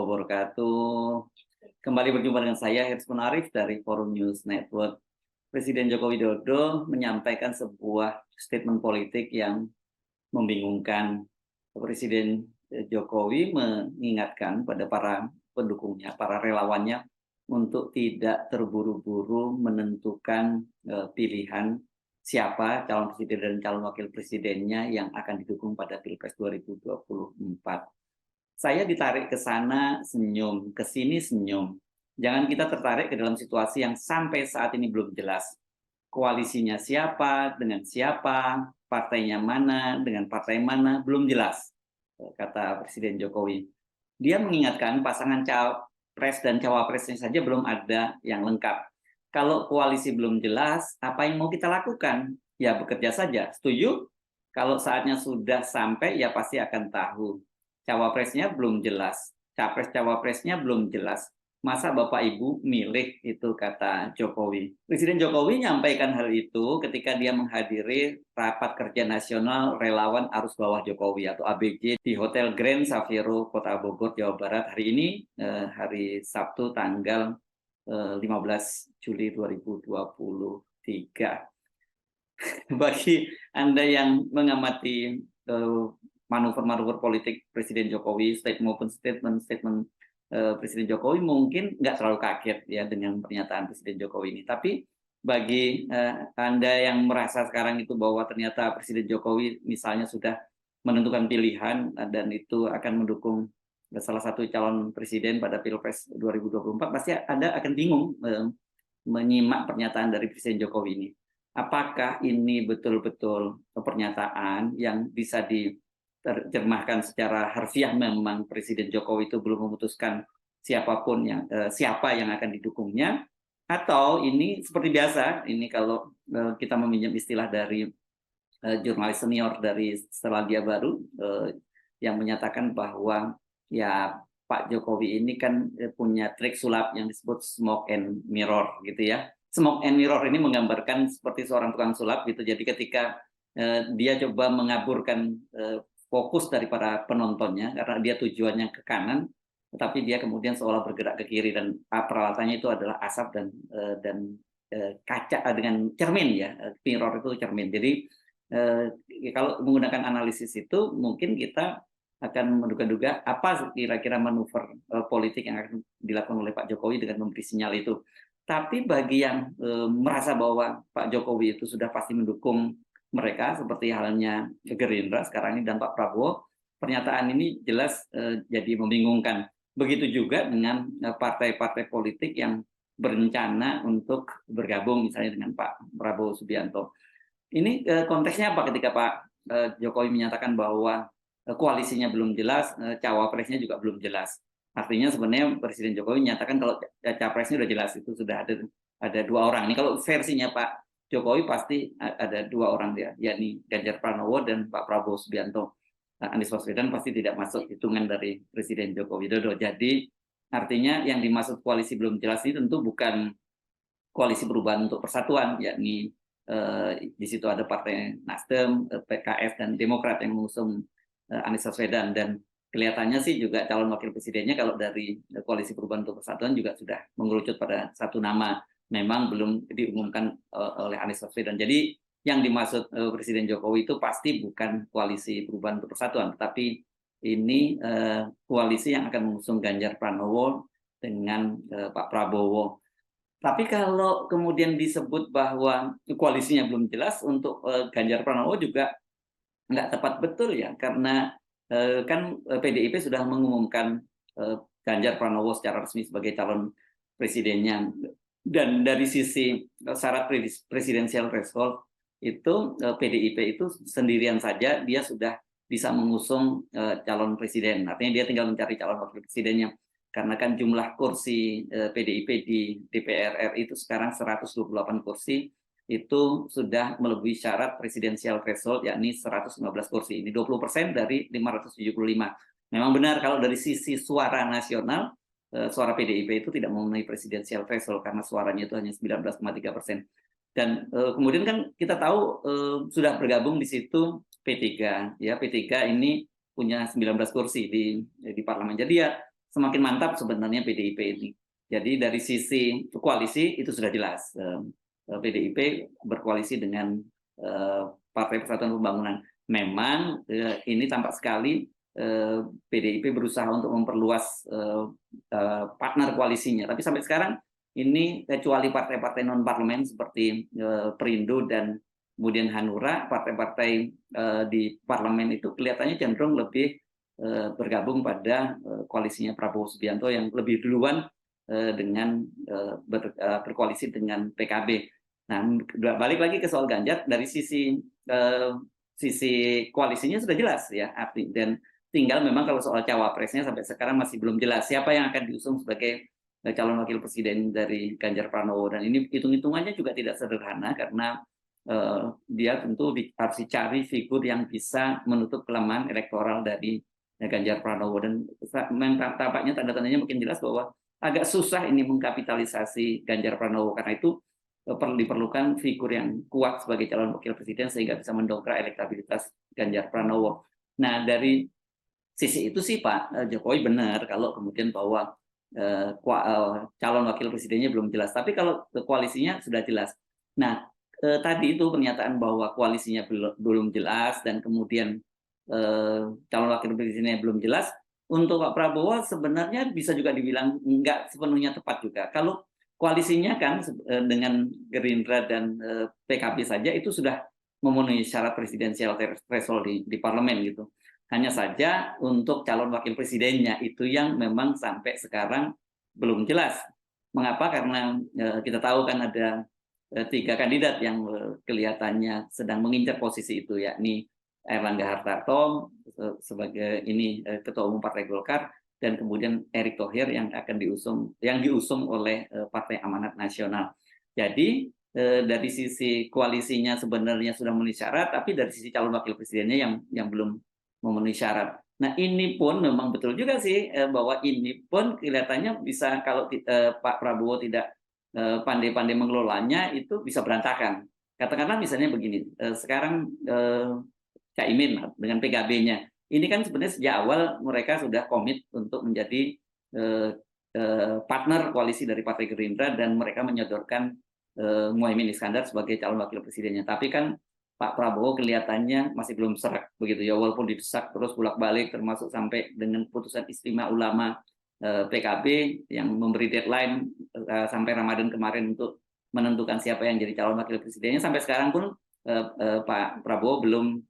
wabarakatuh. Kembali berjumpa dengan saya, Hirspun Arif dari Forum News Network. Presiden Joko Widodo menyampaikan sebuah statement politik yang membingungkan. Presiden Jokowi mengingatkan pada para pendukungnya, para relawannya, untuk tidak terburu-buru menentukan pilihan siapa calon presiden dan calon wakil presidennya yang akan didukung pada Pilpres 2024. Saya ditarik ke sana senyum, ke sini senyum. Jangan kita tertarik ke dalam situasi yang sampai saat ini belum jelas. Koalisinya siapa, dengan siapa, partainya mana, dengan partai mana, belum jelas, kata Presiden Jokowi. Dia mengingatkan pasangan capres dan cawapresnya saja belum ada yang lengkap. Kalau koalisi belum jelas, apa yang mau kita lakukan? Ya bekerja saja. Setuju? Kalau saatnya sudah sampai, ya pasti akan tahu. Cawapresnya belum jelas, capres-cawapresnya belum jelas. Masa Bapak Ibu milih, itu kata Jokowi. Presiden Jokowi menyampaikan hal itu ketika dia menghadiri rapat kerja nasional relawan arus bawah Jokowi atau ABJ di Hotel Grand Safiro, Kota Bogor, Jawa Barat hari ini, hari Sabtu tanggal 15 Juli 2023. Bagi Anda yang mengamati manuver-manuver politik Presiden Jokowi, statement Presiden Jokowi mungkin nggak terlalu kaget ya dengan pernyataan Presiden Jokowi ini. Tapi bagi Anda yang merasa sekarang itu bahwa ternyata Presiden Jokowi misalnya sudah menentukan pilihan dan itu akan mendukung salah satu calon presiden pada Pilpres 2024, pasti Anda akan bingung menyimak pernyataan dari Presiden Jokowi ini. Apakah ini betul-betul pernyataan yang bisa diterjemahkan secara harfiah memang Presiden Jokowi itu belum memutuskan siapa yang akan didukungnya, atau ini seperti biasa, ini kalau kita meminjam istilah dari jurnalis senior dari Selandia Baru yang menyatakan bahwa ya Pak Jokowi ini kan punya trik sulap yang disebut smoke and mirror gitu ya. Smoke and mirror ini menggambarkan seperti seorang tukang sulap gitu. Jadi ketika dia coba mengaburkan fokus dari para penontonnya karena dia tujuannya ke kanan, tetapi dia kemudian seolah bergerak ke kiri dan peralatannya itu adalah asap dan kaca dengan cermin ya. Mirror itu cermin. Jadi kalau menggunakan analisis itu mungkin kita akan menduga-duga apa kira-kira manuver politik yang akan dilakukan oleh Pak Jokowi dengan memberi sinyal itu. Tapi bagi yang merasa bahwa Pak Jokowi itu sudah pasti mendukung mereka, seperti halnya Gerindra sekarang ini dan Pak Prabowo, pernyataan ini jelas jadi membingungkan. Begitu juga dengan partai-partai politik yang berencana untuk bergabung misalnya dengan Pak Prabowo Subianto. Ini konteksnya apa ketika Pak Jokowi menyatakan bahwa koalisinya belum jelas, cawapresnya juga belum jelas. Artinya sebenarnya Presiden Jokowi menyatakan kalau capresnya sudah jelas, itu sudah ada dua orang. Ini kalau versinya Pak Jokowi pasti ada dua orang dia, yakni Ganjar Pranowo dan Pak Prabowo Subianto. Anies Baswedan pasti tidak masuk hitungan dari Presiden Joko Widodo. Jadi artinya yang dimaksud koalisi belum jelas ini tentu bukan koalisi perubahan untuk persatuan, yakni di situ ada Partai Nasdem, PKS dan Demokrat yang mengusung Anies Baswedan, dan kelihatannya sih juga calon wakil presidennya kalau dari koalisi perubahan untuk persatuan juga sudah mengerucut pada satu nama, memang belum diumumkan oleh Anies Baswedan. Jadi yang dimaksud Presiden Jokowi itu pasti bukan koalisi perubahan untuk persatuan, tetapi ini koalisi yang akan mengusung Ganjar Pranowo dengan Pak Prabowo. Tapi kalau kemudian disebut bahwa koalisinya belum jelas untuk Ganjar Pranowo juga nggak tepat betul ya, karena kan PDIP sudah mengumumkan Ganjar Pranowo secara resmi sebagai calon presidennya, dan dari sisi syarat presidensial threshold itu PDIP itu sendirian saja dia sudah bisa mengusung calon presiden, artinya dia tinggal mencari calon wakil presidennya. Karena kan jumlah kursi PDIP di DPR RI itu sekarang 128 kursi, itu sudah melebihi syarat presidensial threshold, yakni 115 kursi. Ini 20% dari 575. Memang benar kalau dari sisi suara nasional, suara PDIP itu tidak memenuhi presidensial threshold karena suaranya itu hanya 19,3%. Dan kemudian kan kita tahu sudah bergabung di situ P3. Ya, P3 ini punya 19 kursi di parlemen. Jadi ya semakin mantap sebenarnya PDIP ini. Jadi dari sisi koalisi itu sudah jelas, PDIP berkoalisi dengan Partai Persatuan Pembangunan. Memang ini tampak sekali PDIP berusaha untuk memperluas partner koalisinya, tapi sampai sekarang ini kecuali partai-partai non parlemen seperti Perindo dan kemudian Hanura, partai-partai di parlemen itu kelihatannya cenderung lebih bergabung pada koalisinya Prabowo Subianto yang lebih duluan dengan berkoalisi dengan PKB. Nah, balik lagi ke soal Ganjar, dari sisi koalisinya sudah jelas ya, dan tinggal memang kalau soal cawapresnya sampai sekarang masih belum jelas siapa yang akan diusung sebagai calon wakil presiden dari Ganjar Pranowo, dan ini hitung-hitungannya juga tidak sederhana karena dia tentu harus dicari figur yang bisa menutup kelemahan elektoral dari Ganjar Pranowo, dan tampaknya tanda-tandanya makin jelas bahwa agak susah ini mengkapitalisasi Ganjar Pranowo, karena itu diperlukan figur yang kuat sebagai calon wakil presiden sehingga bisa mendongkrak elektabilitas Ganjar Pranowo. Nah, dari sisi itu sih Pak Jokowi benar kalau kemudian bahwa calon wakil presidennya belum jelas, tapi kalau koalisinya sudah jelas. Nah, tadi itu pernyataan bahwa koalisinya belum jelas dan kemudian calon wakil presidennya belum jelas, untuk Pak Prabowo sebenarnya bisa juga dibilang nggak sepenuhnya tepat juga. Kalau koalisinya kan dengan Gerindra dan PKB saja itu sudah memenuhi syarat presidensial threshold di parlemen gitu. Hanya saja untuk calon wakil presidennya itu yang memang sampai sekarang belum jelas. Mengapa? Karena kita tahu kan ada 3 kandidat yang kelihatannya sedang mengincar posisi itu, yakni Airlangga Hartarto sebagai Ketua Umum Partai Golkar, dan kemudian Erick Thohir yang diusung oleh Partai Amanat Nasional. Jadi dari sisi koalisinya sebenarnya sudah memenuhi syarat, tapi dari sisi calon wakil presidennya yang belum memenuhi syarat. Nah, ini pun memang betul juga sih bahwa ini pun kelihatannya bisa, kalau Pak Prabowo tidak pandai-pandai mengelolanya, itu bisa berantakan. Katakanlah misalnya begini, sekarang Caimin dengan PKB-nya, ini kan sebenarnya sejak awal mereka sudah komit untuk menjadi partner koalisi dari Partai Gerindra, dan mereka menyodorkan Muhaimin Iskandar sebagai calon wakil presidennya. Tapi kan Pak Prabowo kelihatannya masih belum serak begitu ya, walaupun didesak terus bolak-balik, termasuk sampai dengan putusan Istimewa Ulama PKB yang memberi deadline sampai Ramadan kemarin untuk menentukan siapa yang jadi calon wakil presidennya. Sampai sekarang pun Pak Prabowo belum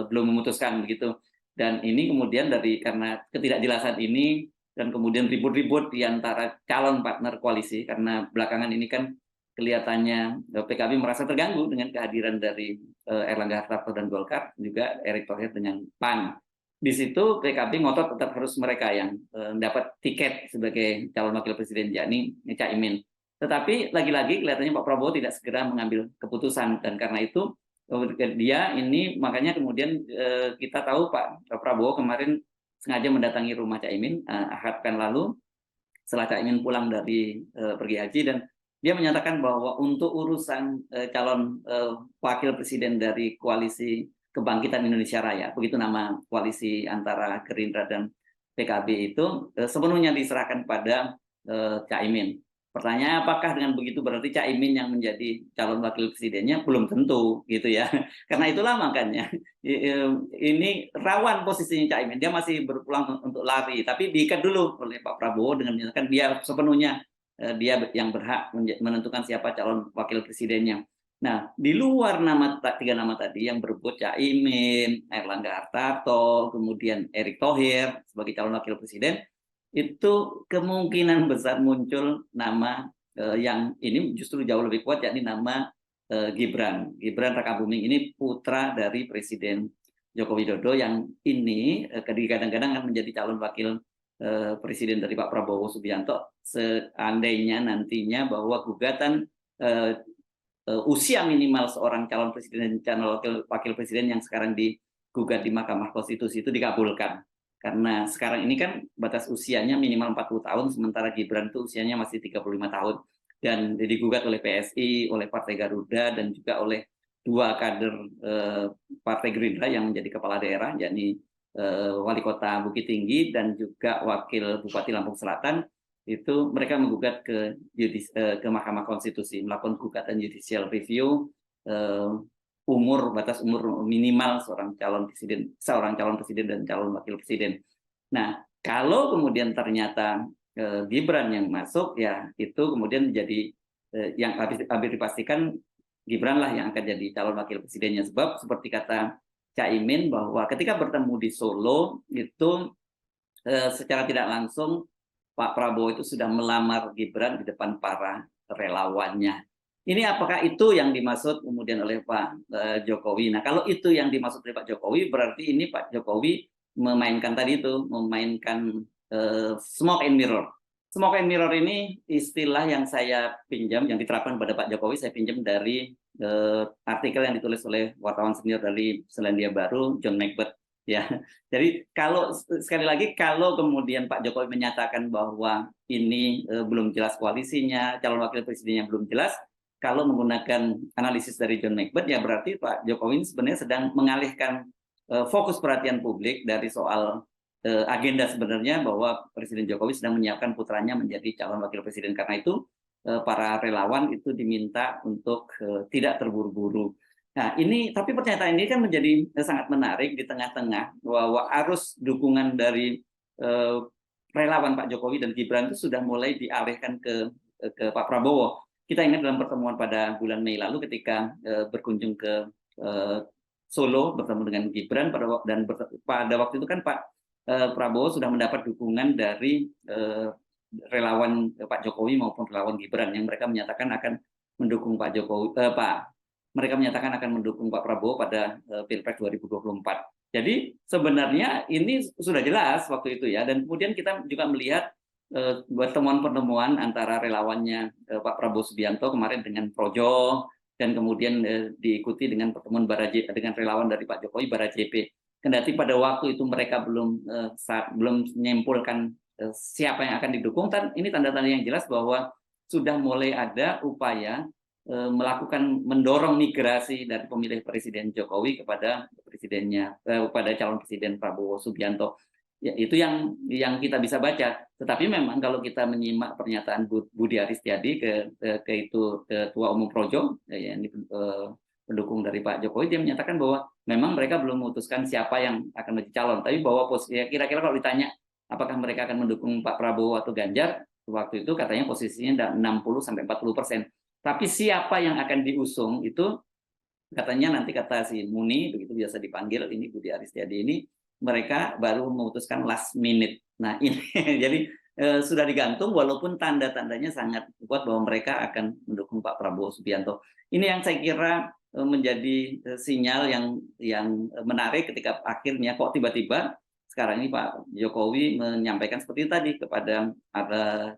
memutuskan begitu. Dan ini kemudian karena ketidakjelasan ini dan kemudian ribut-ribut di antara calon partner koalisi, karena belakangan ini kan kelihatannya PKB merasa terganggu dengan kehadiran dari Airlangga Hartarto dan Golkar, juga Erick Thohir dengan PAN. Di situ PKB ngotot tetap harus mereka yang dapat tiket sebagai calon wakil presiden, yakni Caimin. Tetapi lagi-lagi kelihatannya Pak Prabowo tidak segera mengambil keputusan, dan karena itu dia ini makanya kemudian kita tahu Pak Prabowo kemarin sengaja mendatangi rumah Caimin Ahad pekan lalu setelah Caimin pulang dari pergi haji, dan dia menyatakan bahwa untuk urusan calon wakil presiden dari koalisi Kebangkitan Indonesia Raya, begitu nama koalisi antara Gerindra dan PKB itu, sepenuhnya diserahkan pada Caimin. Pertanyaannya, apakah dengan begitu berarti Caimin yang menjadi calon wakil presidennya? Belum tentu gitu ya. Karena itulah makanya ini rawan posisinya Caimin. Dia masih berpeluang untuk lari, tapi diikat dulu oleh Pak Prabowo dengan menyatakan dia sepenuhnya dia yang berhak menentukan siapa calon wakil presidennya. Nah, di luar 3 nama tadi yang berebut, Caimin, Airlangga Hartarto, kemudian Erick Thohir sebagai calon wakil presiden, itu kemungkinan besar muncul nama yang ini justru jauh lebih kuat, yakni nama Gibran Rakabuming. Ini putra dari Presiden Joko Widodo yang ini kadang-kadang akan menjadi calon wakil presiden dari Pak Prabowo Subianto seandainya nantinya bahwa gugatan usia minimal seorang calon presiden dan calon wakil presiden yang sekarang digugat di Mahkamah Konstitusi itu dikabulkan. Karena sekarang ini kan batas usianya minimal 40 tahun, sementara Gibran itu usianya masih 35 tahun. Dan digugat oleh PSI, oleh Partai Garuda, dan juga oleh 2 kader Partai Gerindra yang menjadi kepala daerah, yakni wali kota Bukit Tinggi dan juga wakil Bupati Lampung Selatan, itu mereka menggugat ke Mahkamah Konstitusi, melakukan gugatan judicial review batas umur minimal seorang calon presiden dan calon wakil presiden. Nah, kalau kemudian ternyata Gibran yang masuk, ya itu kemudian menjadi yang habis dipastikan Gibran lah yang akan jadi calon wakil presidennya, sebab seperti kata Caimin bahwa ketika bertemu di Solo itu secara tidak langsung Pak Prabowo itu sudah melamar Gibran di depan para relawannya. Ini apakah itu yang dimaksud kemudian oleh Pak Jokowi? Nah, kalau itu yang dimaksud oleh Pak Jokowi, berarti ini Pak Jokowi memainkan smoke and mirror. Smoke and mirror ini istilah yang saya pinjam, yang diterapkan pada Pak Jokowi, saya pinjam dari artikel yang ditulis oleh wartawan senior dari Selandia Baru, John Macbeth. Ya, jadi kalau sekali lagi kalau kemudian Pak Jokowi menyatakan bahwa ini belum jelas koalisinya, calon wakil presidennya belum jelas, kalau menggunakan analisis dari John Macbeth, ya berarti Pak Jokowi sebenarnya sedang mengalihkan fokus perhatian publik dari soal agenda sebenarnya bahwa Presiden Jokowi sedang menyiapkan putranya menjadi calon wakil presiden. Karena itu para relawan itu diminta untuk tidak terburu-buru. Nah, tapi pernyataan ini kan menjadi sangat menarik di tengah-tengah bahwa arus dukungan dari relawan Pak Jokowi dan Gibran itu sudah mulai dialihkan ke Pak Prabowo. Kita ingat dalam pertemuan pada bulan Mei lalu ketika berkunjung ke Solo bertemu dengan Gibran pada waktu itu kan Pak Prabowo sudah mendapat dukungan dari relawan Pak Jokowi maupun relawan Gibran yang mereka menyatakan akan mendukung Pak Jokowi, mereka menyatakan akan mendukung Pak Prabowo pada Pilpres 2024. Jadi sebenarnya ini sudah jelas waktu itu ya, dan kemudian kita juga melihat pertemuan-pertemuan antara relawannya Pak Prabowo Subianto kemarin dengan Projo, dan kemudian diikuti dengan pertemuan dengan relawan dari Pak Jokowi, Bara JP. Kendati pada waktu itu mereka belum menyimpulkan siapa yang akan didukung, ini tanda-tanda yang jelas bahwa sudah mulai ada upaya mendorong migrasi dari pemilih Presiden Jokowi kepada calon presiden Prabowo Subianto. Ya, itu yang kita bisa baca. Tetapi memang kalau kita menyimak pernyataan Budi Aristiadi Ketua Umum Projo, ini pendukung dari Pak Jokowi, dia menyatakan bahwa memang mereka belum memutuskan siapa yang akan menjadi calon. Tapi bahwa kira-kira kalau ditanya apakah mereka akan mendukung Pak Prabowo atau Ganjar, waktu itu katanya posisinya 60-40%. Tapi siapa yang akan diusung itu katanya nanti, kata si Muni, begitu biasa dipanggil ini Budi Aristiadi ini, mereka baru memutuskan last minute. Nah ini jadi sudah digantung, walaupun tanda-tandanya sangat kuat bahwa mereka akan mendukung Pak Prabowo Subianto. Ini yang saya kira menjadi sinyal yang menarik ketika akhirnya kok tiba-tiba sekarang ini Pak Jokowi menyampaikan seperti tadi kepada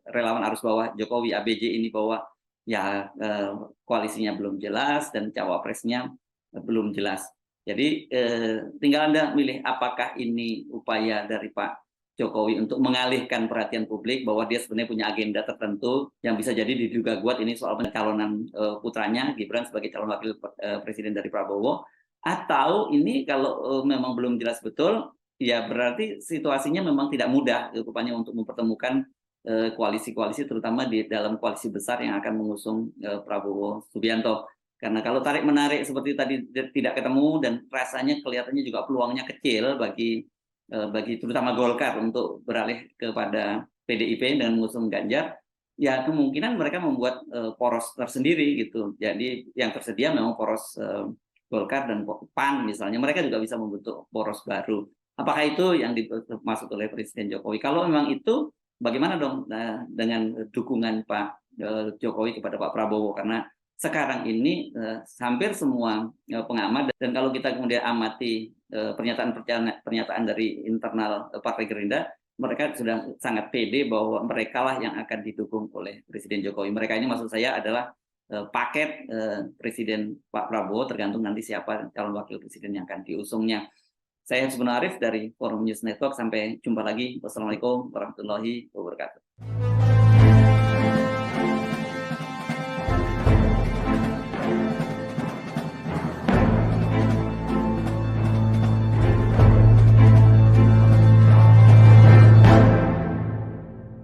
relawan arus bawah Jokowi ABJ ini bahwa ya koalisinya belum jelas dan cawapresnya belum jelas. Jadi tinggal Anda milih apakah ini upaya dari Pak Jokowi untuk mengalihkan perhatian publik bahwa dia sebenarnya punya agenda tertentu yang bisa jadi diduga kuat ini soal pencalonan putranya Gibran sebagai calon wakil presiden dari Prabowo, atau ini kalau memang belum jelas betul, ya berarti situasinya memang tidak mudah rupanya untuk mempertemukan koalisi-koalisi, terutama di dalam koalisi besar yang akan mengusung Prabowo Subianto. Karena kalau tarik-menarik seperti tadi tidak ketemu, dan rasanya kelihatannya juga peluangnya kecil bagi terutama Golkar untuk beralih kepada PDIP dan mengusung Ganjar, ya kemungkinan mereka membuat poros tersendiri gitu. Jadi yang tersedia memang poros Golkar dan PAN misalnya, mereka juga bisa membentuk poros baru. Apakah itu yang dimaksud oleh Presiden Jokowi? Kalau memang itu, bagaimana dong dengan dukungan Pak Jokowi kepada Pak Prabowo? Karena sekarang ini hampir semua pengamat, dan kalau kita kemudian amati pernyataan dari internal Partai Gerindra, mereka sudah sangat pede bahwa mereka lah yang akan didukung oleh Presiden Jokowi. Mereka ini maksud saya adalah paket Presiden Pak Prabowo, tergantung nanti siapa calon wakil presiden yang akan diusungnya. Saya Subhan Arif dari Forum News Network. Sampai jumpa lagi. Wassalamualaikum warahmatullahi wabarakatuh.